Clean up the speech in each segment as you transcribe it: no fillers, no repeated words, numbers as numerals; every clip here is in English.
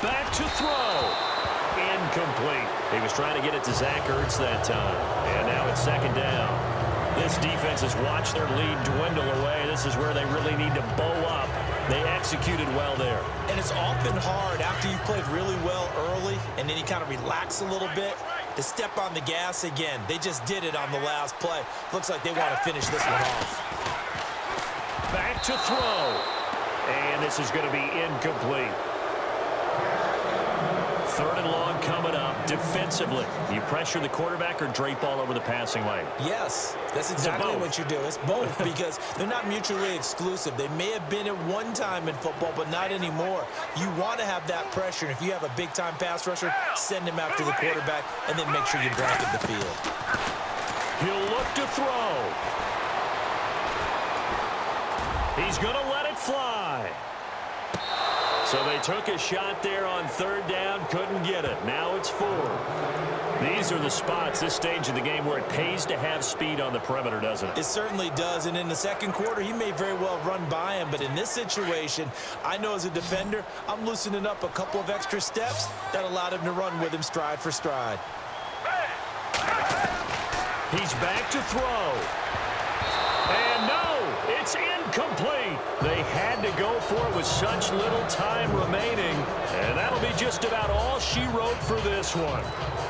Back to throw. Incomplete. He was trying to get it to Zach Ertz that time. And now it's second down. This defense has watched their lead dwindle away. This is where they really need to bow up. They executed well there. And it's often hard after you've played really well early and then you kind of relax a little bit to step on the gas again. They just did it on the last play. Looks like they want to finish this one off. Back to throw. And this is going to be incomplete. Third and long coming up defensively. You pressure the quarterback or drape all over the passing lane? Yes, that's exactly what you do. It's both because they're not mutually exclusive. They may have been at one time in football, but not anymore. You want to have that pressure. And if you have a big-time pass rusher, send him after the quarterback and then make sure you blanket the field. He'll look to throw. He's going to let it fly. So they took a shot there on third down, couldn't get it. Now it's 4. These are the spots, this stage of the game, where it pays to have speed on the perimeter, doesn't it? It certainly does, and in the second quarter, he may very well run by him, but in this situation, I know as a defender, I'm loosening up a couple of extra steps that allowed him to run with him stride for stride. He's back to throw. And no, it's incomplete. They had to go for it with such little time remaining, and that'll be just about all she wrote for this one.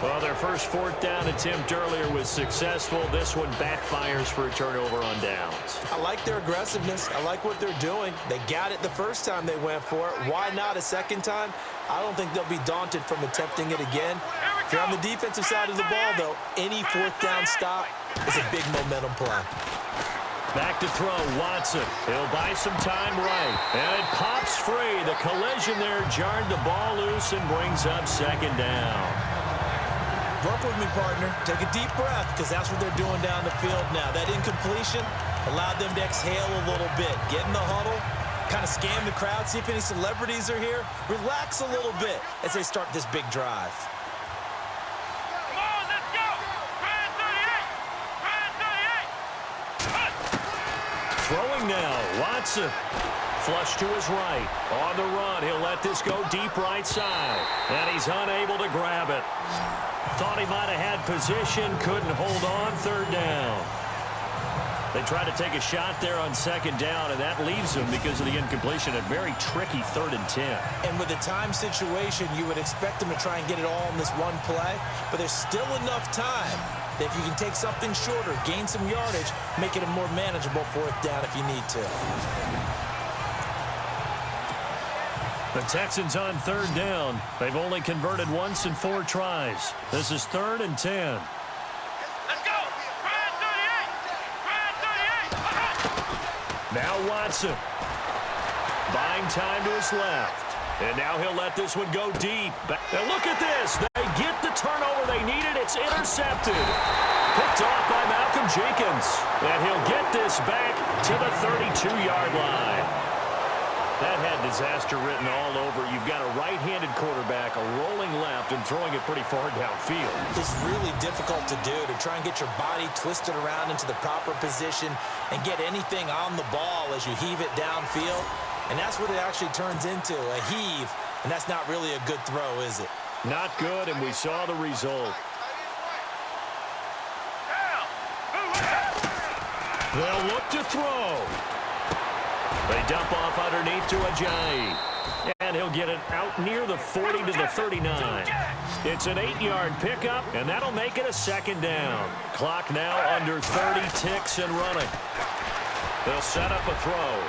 Well, their first fourth down attempt earlier was successful. This one backfires for a turnover on downs. I like their aggressiveness. I like what they're doing. They got it the first time they went for it. Why not a second time? I don't think they'll be daunted from attempting it again. If you're on the defensive side of the ball, though, any fourth down stop is a big momentum play. Back to throw, Watson. He'll buy some time right. And it pops free. The collision there jarred the ball loose and brings up second down. Work with me, partner. Take a deep breath because that's what they're doing down the field now. That incompletion allowed them to exhale a little bit. Get in the huddle, kind of scan the crowd, see if any celebrities are here. Relax a little bit as they start this big drive. Throwing now, Watson. Flush to his right. On the run, he'll let this go deep right side. And he's unable to grab it. Thought he might have had position, couldn't hold on, third down. They try to take a shot there on second down, and that leaves them, because of the incompletion, a very tricky 3rd and 10. And with a time situation, you would expect them to try and get it all in this one play, but there's still enough time that if you can take something shorter, gain some yardage, make it a more manageable 4th down if you need to. The Texans on 3rd down. They've only converted once in 4 tries. This is 3rd and 10. Now Watson. Buying time to his left. And now he'll let this one go deep. And look at this. They get the turnover they needed. It's intercepted. Picked off by Malcolm Jenkins. And he'll get this back to the 32-yard line. That had disaster written all over. You've got a right-handed quarterback, a rolling left, and throwing it pretty far downfield. It's really difficult to do, to try and get your body twisted around into the proper position and get anything on the ball as you heave it downfield. And that's what it actually turns into, a heave. And that's not really a good throw, is it? Not good, and we saw the result. They'll look to throw. They dump off underneath to Ajayi. And he'll get it out near the 40 to the 39. It's an 8-yard pickup, and that'll make it a second down. Clock now under 30 ticks and running. They'll set up a throw.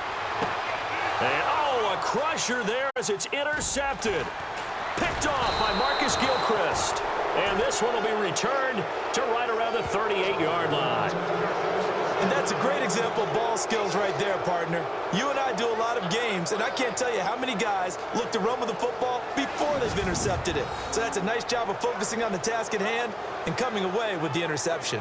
And, oh, a crusher there as it's intercepted. Picked off by Marcus Gilchrist. And this one will be returned to right around the 38-yard line. And that's a great example of ball skills right there, partner. You and I do a lot of games, and I can't tell you how many guys look to run with the football before they've intercepted it. So that's a nice job of focusing on the task at hand and coming away with the interception.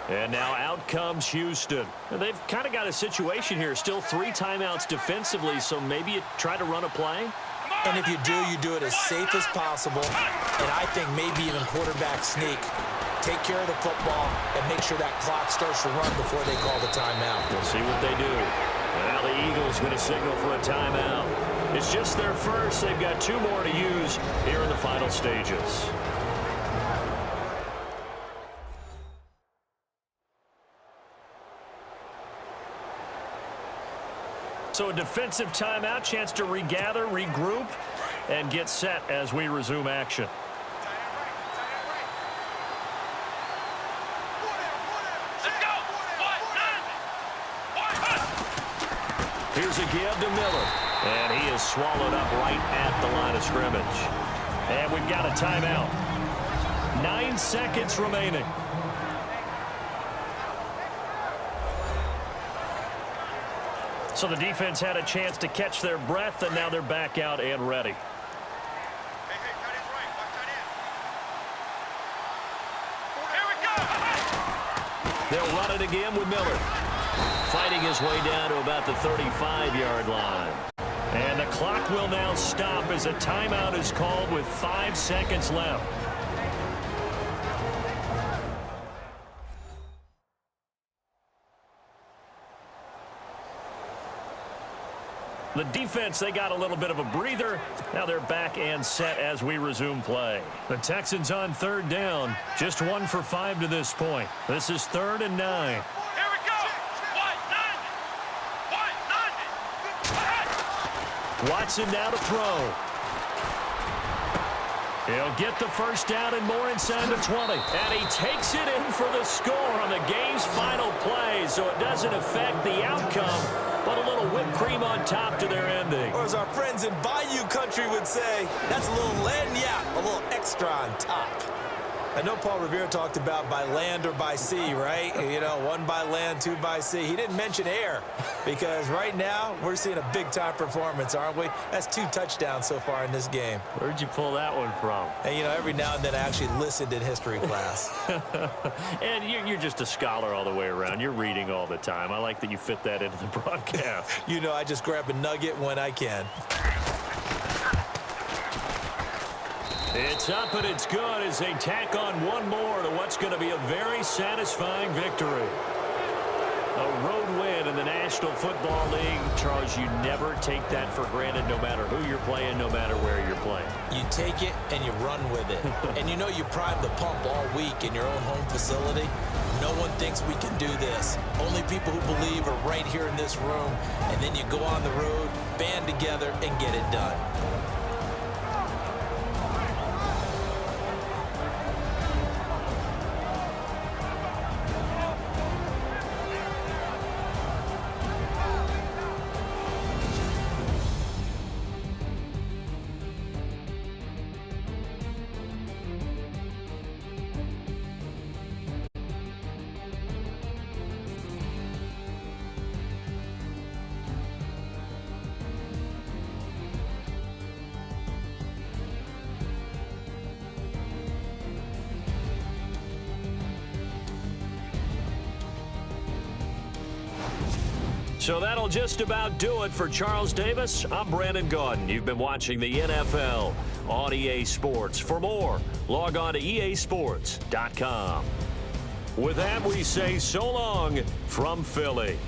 And now out comes Houston. And they've kind of got a situation here. Still 3 timeouts defensively, so maybe you try to run a play. And if you do it as safe as possible. And I think maybe even quarterback sneak. Take care of the football and make sure that clock starts to run before they call the timeout. We'll see what they do. Now the Eagles going to signal for a timeout. It's just their first. They've got 2 more to use here in the final stages. So a defensive timeout, chance to regather, regroup, and get set as we resume action. Here's a give to Miller. And he is swallowed up right at the line of scrimmage. And we've got a timeout. 9 seconds remaining. So the defense had a chance to catch their breath, and now they're back out and ready. They'll run it again with Miller. Fighting his way down to about the 35-yard line. And the clock will now stop as a timeout is called with 5 seconds left. The defense, they got a little bit of a breather. Now they're back and set as we resume play. The Texans on 3rd down. Just 1 for 5 to this point. This is 3rd and 9. Watson now to throw. He'll get the first down and more inside the 20. And he takes it in for the score on the game's final play, so it doesn't affect the outcome, but a little whipped cream on top to their ending. Or as our friends in Bayou Country would say, that's a little lagniappe, a little extra on top. I know Paul Revere talked about by land or by sea, right? You know, 1 by land, 2 by sea. He didn't mention air because right now we're seeing a big-time performance, aren't we? That's 2 touchdowns so far in this game. Where'd you pull that one from? And, you know, every now and then I actually listened in history class. And you're just a scholar all the way around. You're reading all the time. I like that you fit that into the broadcast. You know, I just grab a nugget when I can. It's up and it's good as they tack on 1 more to what's going to be a very satisfying victory. A road win in the National Football League. Charles, you never take that for granted no matter who you're playing, no matter where you're playing. You take it and you run with it. And you know you prime the pump all week in your own home facility. No one thinks we can do this. Only people who believe are right here in this room. And then you go on the road, band together, and get it done. So that'll just about do it for Charles Davis. I'm Brandon Gaudin. You've been watching the NFL on EA Sports. For more, log on to easports.com. With that, we say so long from Philly.